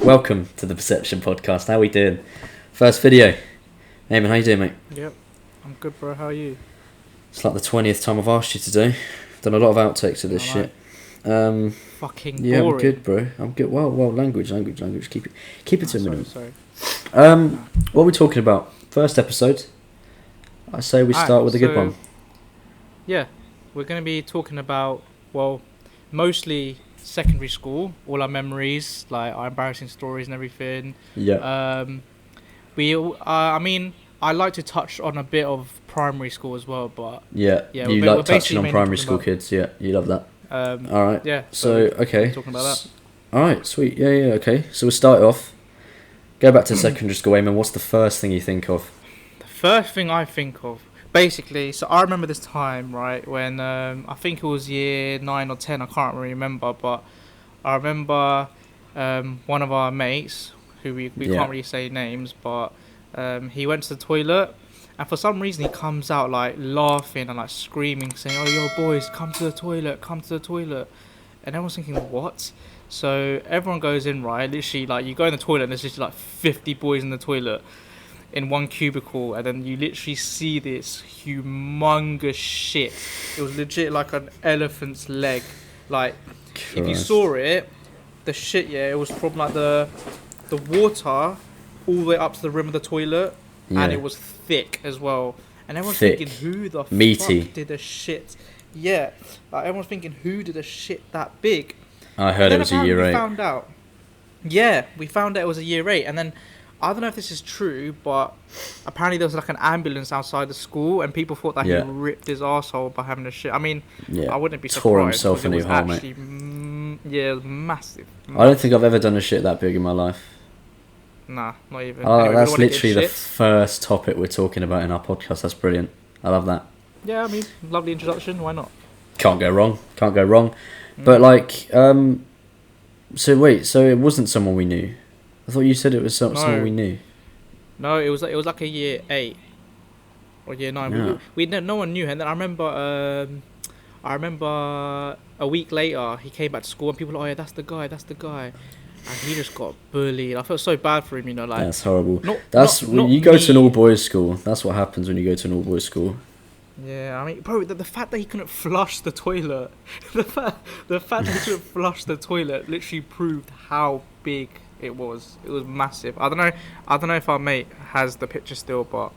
Welcome to the Perception Podcast. How we doing? First video. Eamon, how you doing, mate? Yep, I'm good, bro. How are you? It's like the 20th time I've asked you to do. Done a lot of outtakes of this shit. Fucking boring. Yeah, I'm good, bro. I'm good. Well, language. Keep it to a minimum. Sorry. What are we talking about? First episode. I say we start with a good one. Yeah, we're going to be talking about, mostly secondary school, all our memories, like our embarrassing stories and everything. Yeah. I like to touch on a bit of primary school as well, but you like touching on primary school kids. Yeah, you love that. All right. Yeah. So okay. Talking about that. All right. Sweet. Yeah. Okay. So we'll start off. Go back to secondary school, Eamon. What's the first thing you think of? The first thing I think of, basically, so I remember this time, right, when I think it was year 9 or 10, I can't really remember, but I remember one of our mates, who we can't really say names, but he went to the toilet, and for some reason he comes out like laughing and like screaming, saying, "Oh, yo, boys, come to the toilet, and everyone's thinking, what? So everyone goes in, right, literally, like, you go in the toilet and there's just like 50 boys in the toilet in one cubicle, and then you literally see this humongous shit. It was legit like an elephant's leg. Like, Christ. If you saw it, the shit, it was from like the water all the way up to the rim of the toilet, and it was thick as well. And everyone's thinking, who the meaty fuck did a shit? Yeah, like, everyone's thinking, who did a shit that big? I heard it was a year 8. We found out it was a year 8, and then I don't know if this is true, but apparently there was like an ambulance outside the school, and people thought that he ripped his arsehole by having a shit. I mean, I wouldn't be surprised. Tore himself a new hole, mate. It was massive. I don't think I've ever done a shit that big in my life. Nah, not even. Anyway, that's literally the first topic we're talking about in our podcast. That's brilliant. I love that. Yeah, I mean, lovely introduction. Why not? Can't go wrong. But like, so it wasn't someone we knew. I thought you said it was someone we knew. No, it was like a year 8 or year 9. Yeah. No one knew him. And then I remember a week later he came back to school and people were like, "Oh yeah, that's the guy," and he just got bullied. I felt so bad for him, like. That's horrible. When you go to an all boys school. That's what happens when you go to an all boys school. Yeah, I mean, bro, the fact that he couldn't flush the toilet, the fact that he couldn't flush the toilet literally proved how big it was. It was massive. I don't know if our mate has the picture still, but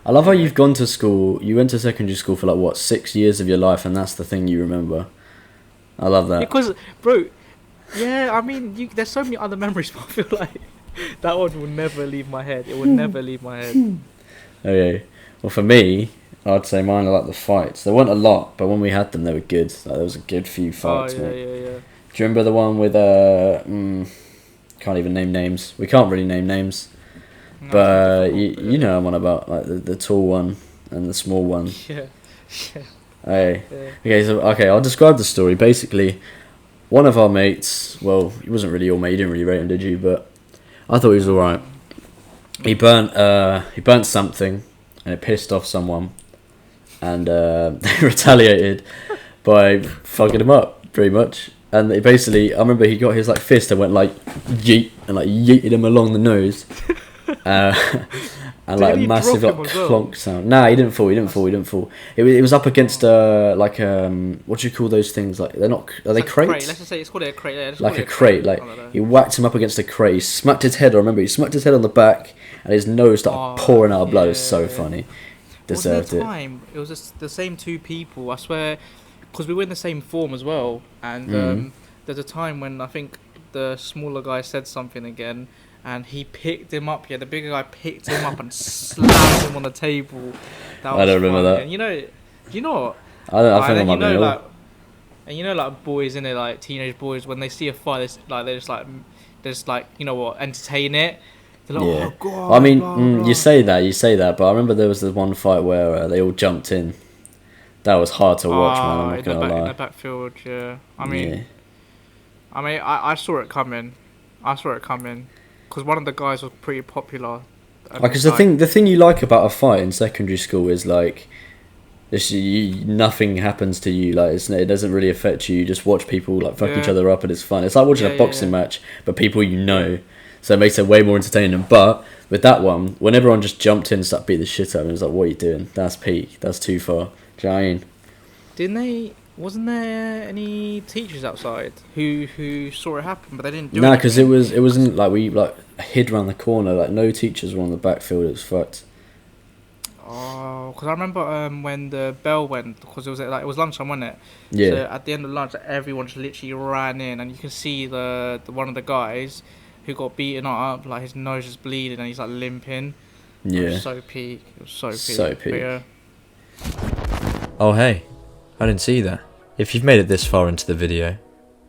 I love how you've gone to school. You went to secondary school for like 6 years of your life, and that's the thing you remember. I love that. Because, bro, I mean, there's so many other memories, but I feel like that one will never leave my head. It will never leave my head. Okay. Well, for me, I'd say mine are like the fights. There weren't a lot, but when we had them, they were good. Like, there was a good few fights, mate. Yeah. Do you remember the one with can't even name names. We can't really name names, no, but you know what I'm on about, like the tall one and the small one. Yeah. Hey. Yeah. Okay, I'll describe the story. Basically, one of our mates. Well, he wasn't really your mate. You didn't really rate him, did you? But I thought he was all right. He burnt something, and it pissed off someone, and they retaliated by fucking him up pretty much. And they basically, I remember he got his like fist and went like yeet and like yeeted him along the nose, and like a massive like clonk sound. Nah, he didn't fall. It was up against what do you call those things? Like they're not. Are they crates? Crate. Let's just say it's called a crate. Yeah, like a crate. Like he whacked him up against a crate. He smacked his head. I remember he smacked his head on the back, and his nose started pouring out blood. It was so funny. Deserved it. It was just the same two people. I swear. Because we were in the same form as well, and there's a time when I think the smaller guy said something again, and he picked him up. Yeah, the bigger guy picked him up and slammed him on the table. I don't remember that. And you know what? I think I might be like, and like boys in it, like teenage boys, when they see a fight, they're just like you know what, entertain it. They're like, oh god. I mean, blah, blah. You say that, but I remember there was the one fight where they all jumped in. That was hard to watch, man. I'm not gonna lie. In the backfield, yeah. I saw it coming. Because one of the guys was pretty popular. Because the thing you like about a fight in secondary school is like Nothing happens to you. Like it doesn't really affect you. You just watch people like fuck each other up, and it's fun. It's like watching a boxing match, but people you know. So it makes it way more entertaining. But with that one, when everyone just jumped in and started beating the shit out of him, it was like, what are you doing? That's peak. That's too far. Do you know what I mean? Didn't they? Wasn't there any teachers outside who saw it happen, but they didn't do Nah, anything? because it wasn't like we like hid around the corner. Like no teachers were on the backfield. It was fucked. Oh, because I remember when the bell went, because it was lunchtime, wasn't it? Yeah. So at the end of lunch, everyone just literally ran in, and you can see the one of the guys who got beaten up, like his nose was bleeding, and he's like limping. Yeah. It was so peak. It was so peak. So peak. But, yeah. Oh hey, I didn't see that. If you've made it this far into the video,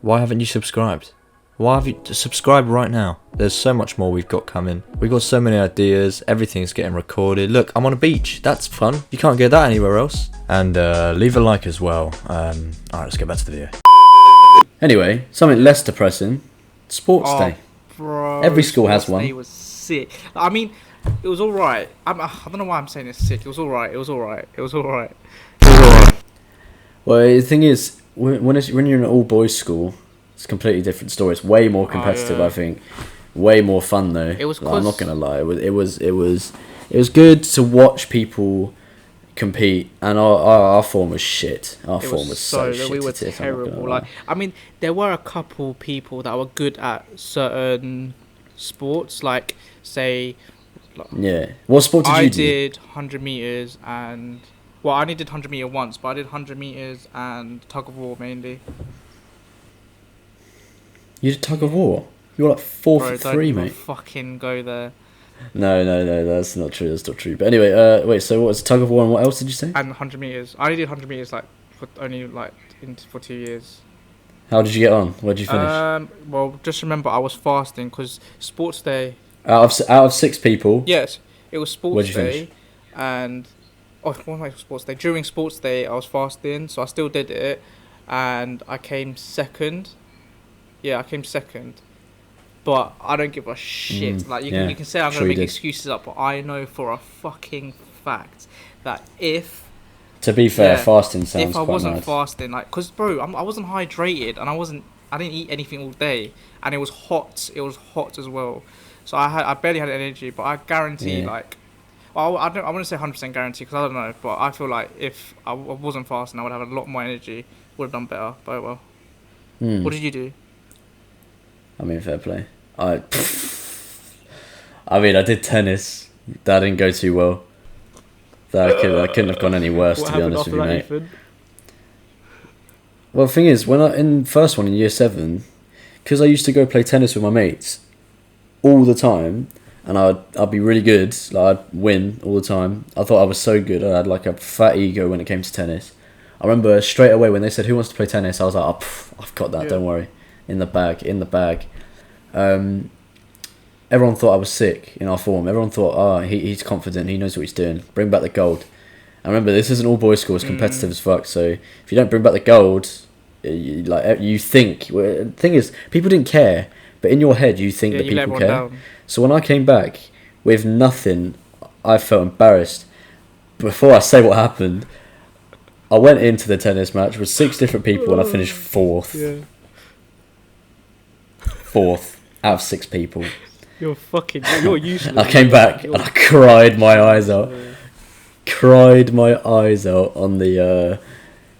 why haven't you subscribed? Why have you subscribe right now? There's so much more we've got coming. We've got so many ideas, everything's getting recorded. Look, I'm on a beach, that's fun. You can't get that anywhere else. And leave a like as well. Alright, let's get back to the video. Anyway, something less depressing. Sports day. Bro, Every school has Sports one. Day was sick. I mean, it was alright. I don't know why I'm saying it's sick. It was alright. It was alright. It was alright. Well, the thing is, when you're in an all boys school, it's a completely different story. It's way more competitive, I think. Way more fun though. It was. Like, I'm not gonna lie. It was good to watch people compete, and our form was shit. Our form was so shit. We were terrible. Like, I mean, there were a couple people that were good at certain sports, like say. Yeah. What sport did you do? I did 100 meters and. Well, I only did 100 meter once, but I did 100 meters and tug of war mainly. You did tug of war? You were like 4'3", don't mate. Fucking go there. No, that's not true. That's not true. But anyway, wait. So what was tug of war, and what else did you say? And 100 meters. I only did 100 meters for 2 years. How did you get on? Where did you finish? Well, just remember I was fasting because sports day. Out of 6 people. Yes, it was sports Where'd you day, finish? and sports day. During sports day, I was fasting, so I still did it, and I came second. Yeah, I came second. But I don't give a shit. You can say I'm gonna make excuses up, but I know for a fucking fact that if. To be fair, fasting sounds quite nice. If I wasn't fasting, cause bro, I wasn't hydrated, and I didn't eat anything all day, and it was hot. It was hot as well, so I barely had energy. But I guarantee, well, I wouldn't say 100% guarantee, because I don't know, but I feel like if I wasn't fasting, I would have a lot more energy. Would have done better. But well, what did you do? I mean, fair play. I did tennis. That didn't go too well. I couldn't have gone any worse, to be honest with you, mate. Ethan? Well, the thing is, when in first one in year 7, because I used to go play tennis with my mates all the time, and I'd be really good. Like, I'd win all the time. I thought I was so good. I had like a fat ego when it came to tennis. I remember straight away when they said, "Who wants to play tennis?" I was like, "I've got that. Don't worry, in the bag." Everyone thought I was sick in our form. Everyone thought, he's confident, he knows what he's doing. Bring back the gold. And remember, this is an all boys school. It's competitive as fuck. So if you don't bring back the gold, you think. The thing is, people didn't care, but in your head, you think that people care. Down. So when I came back with nothing, I felt embarrassed. Before I say what happened, I went into the tennis match with 6 different people, and I finished 4th. Yeah. 4th out of 6 people. You're useless. I came back and I cried my eyes out. Cried my eyes out on the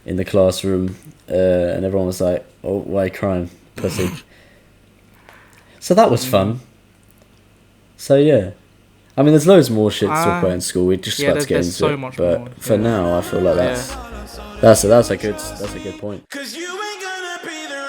in the classroom, and everyone was like, "Oh, why are you crying, pussy?" So that was fun. So yeah, I mean, there's loads more shit to talk about in school. We're just about to get into so it, much but more. for now, I feel like that's a good point. 'Cause you ain't gonna be the